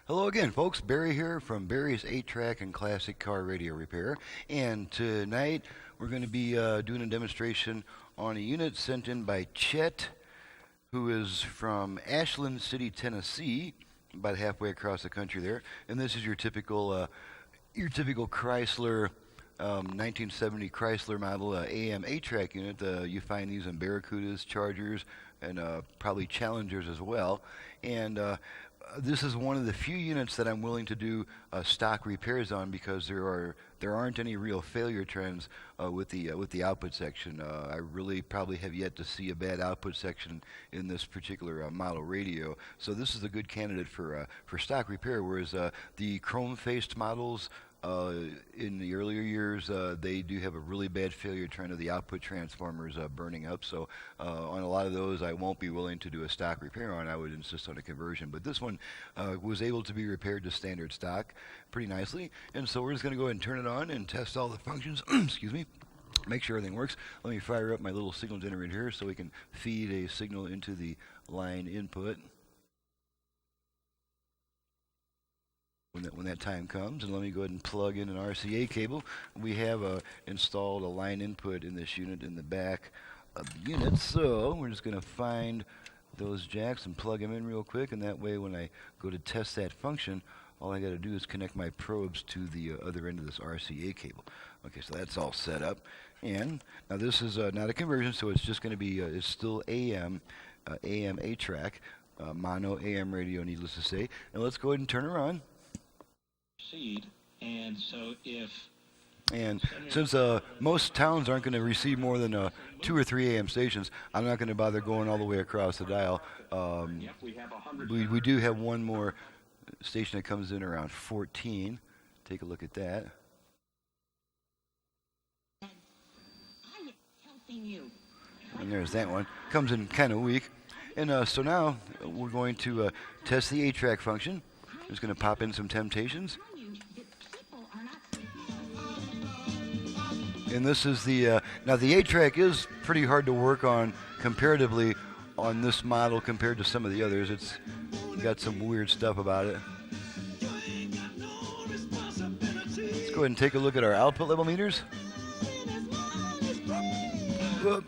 Hello again, folks. Barry here from Barry's 8-Track and Classic Car Radio Repair. And tonight we're going to be doing a demonstration on a unit sent in by Chet, who is from Ashland City, Tennessee, about halfway across the country there. And this is your typical Chrysler 1970 Chrysler model AM-8 track unit. You find these in Barracudas, Chargers, and probably Challengers as well. And this is one of the few units that I'm willing to do stock repairs on because there aren't any real failure trends with the output section. I really probably have yet to see a bad output section in this particular model radio. So this is a good candidate for stock repair. Whereas the chrome-faced models in the earlier years, they do have a really bad failure trend of the output transformers burning up. So on a lot of those, I won't be willing to do a stock repair on. I would insist on a conversion. But this one was able to be repaired to standard stock pretty nicely. And so we're just going to go ahead and turn it on and test all the functions. Excuse me. Make sure everything works. Let me fire up my little signal generator here so we can feed a signal into the line input when that time comes. And let me go ahead and plug in an RCA cable. We have installed a line input in this unit in the back of the unit, so we're just going to find those jacks and plug them in real quick, and that way when I go to test that function, all I got to do is connect my probes to the other end of this RCA cable. Okay, so that's all set up. And now this is not a conversion, so it's just going to be, it's still AM-8 track, mono AM radio, needless to say. And let's go ahead and turn her on. And so since most towns aren't going to receive more than 2 or 3 AM stations, I'm not going to bother going all the way across the dial. We do have one more station that comes in around 14. Take a look at that. And there's that one. Comes in kind of weak. And so now we're going to test the 8-track function. Just going to pop in some Temptations. And this is the, now the 8-track is pretty hard to work on comparatively on this model compared to some of the others. It's got some weird stuff about it. Let's go ahead and take a look at our output level meters. Whoop.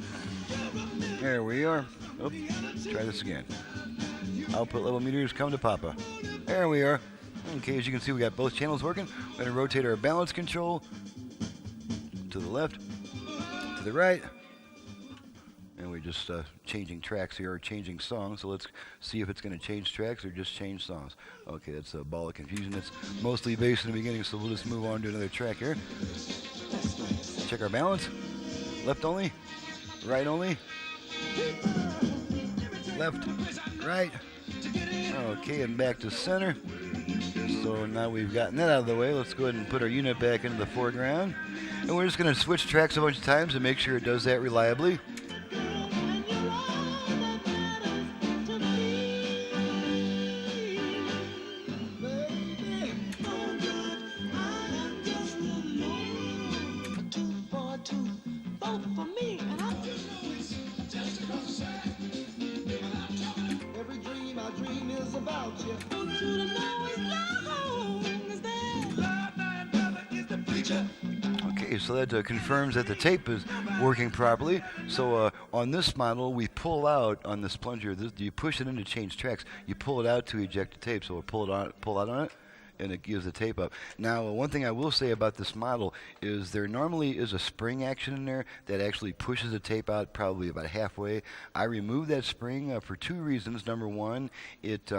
There we are. Oh, try this again. Output level meters come to Papa. There we are. Okay, as you can see, we got both channels working. We're going to rotate our balance control to the left, to the right, and we're just changing tracks here, or changing songs. So let's see if it's going to change tracks or just change songs. Okay, that's a ball of confusion. It's mostly bass in the beginning, so we'll just move on to another track here. Check our balance. Left only, right only, left, right. Okay, and back to center. So now we've gotten that out of the way. Let's go ahead and put our unit back into the foreground. And we're just going to switch tracks a bunch of times and make sure it does that reliably. Okay, so that confirms that the tape is working properly. So on this model, we pull out on this plunger. You push it in to change tracks. You pull it out to eject the tape. So we'll pull out on it, and it gives the tape up. Now, one thing I will say about this model is there normally is a spring action in there that actually pushes the tape out probably about halfway. I removed that spring for 2 reasons. Number one, it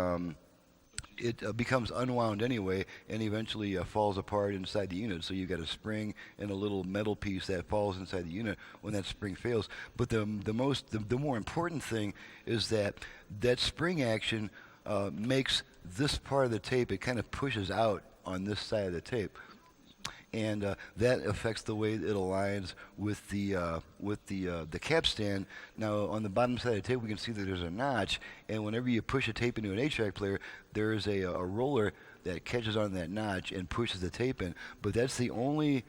becomes unwound anyway and eventually falls apart inside the unit. So you've got a spring and a little metal piece that falls inside the unit when that spring fails. But the more important thing is that spring action makes this part of the tape, it kind of pushes out on this side of the tape. And that affects the way it aligns with the capstan. Now, on the bottom side of the tape, we can see that there's a notch, and whenever you push a tape into an 8-track player, there is a roller that catches on that notch and pushes the tape in. But that's the only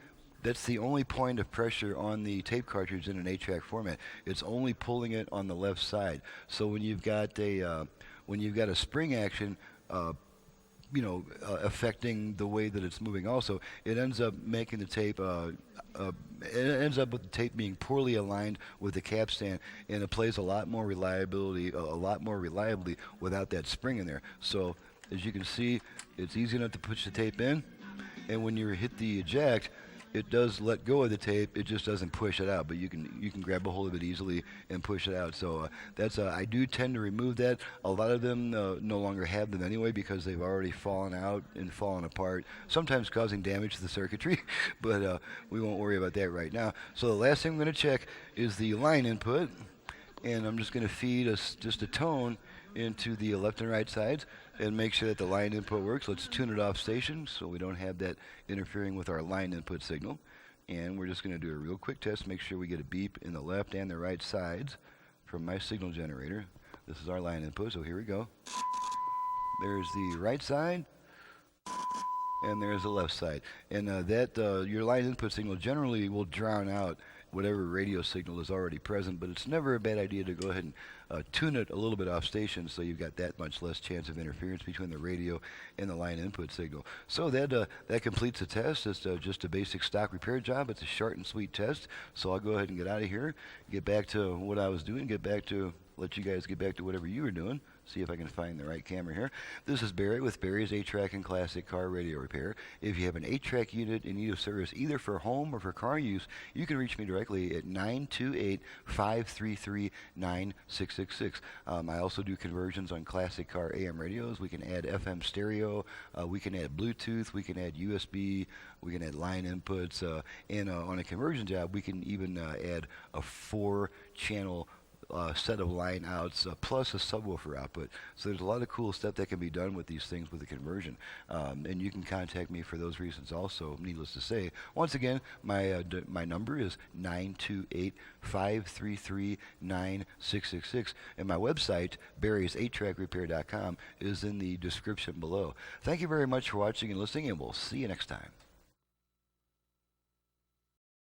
point of pressure on the tape cartridge in an 8-track format. It's only pulling it on the left side. So when you've got a spring action affecting the way that it's moving. Also, it ends up making the tape. It ends up with the tape being poorly aligned with the capstan, and it plays a lot more reliably without that spring in there. So, as you can see, it's easy enough to push the tape in, and when you hit the eject, it does let go of the tape. It just doesn't push it out, but you can grab a hold of it easily and push it out. So that's I do tend to remove that. A lot of them no longer have them anyway because they've already fallen out and fallen apart, sometimes causing damage to the circuitry. But we won't worry about that right now. So the last thing I'm going to check is the line input, and I'm just going to feed us just a tone into the left and right sides and make sure that the line input works. Let's tune it off station so we don't have that interfering with our line input signal. And we're just going to do a real quick test, make sure we get a beep in the left and the right sides from my signal generator. This is our line input, so here we go. There's the right side, and there's the left side. And your line input signal generally will drown out whatever radio signal is already present, but it's never a bad idea to go ahead and tune it a little bit off station so you've got that much less chance of interference between the radio and the line input signal. So that completes the test. It's just a basic stock repair job. It's a short and sweet test. So I'll go ahead and get out of here, get back to what I was doing, let you guys get back to whatever you were doing. See if I can find the right camera here. This is Barry with Barry's 8-Track and Classic Car Radio Repair. If you have an 8-track unit in need of service either for home or for car use, you can reach me directly at 928-533-9666. I also do conversions on classic car AM radios. We can add FM stereo, we can add Bluetooth, we can add USB, we can add line inputs, and on a conversion job, we can even add a 4-channel set of line outs plus a subwoofer output. So there's a lot of cool stuff that can be done with these things with the conversion. And you can contact me for those reasons also, needless to say. Once again, my number is 928-533-9666. And my website, barrys8trackrepair.com, is in the description below. Thank you very much for watching and listening, and we'll see you next time.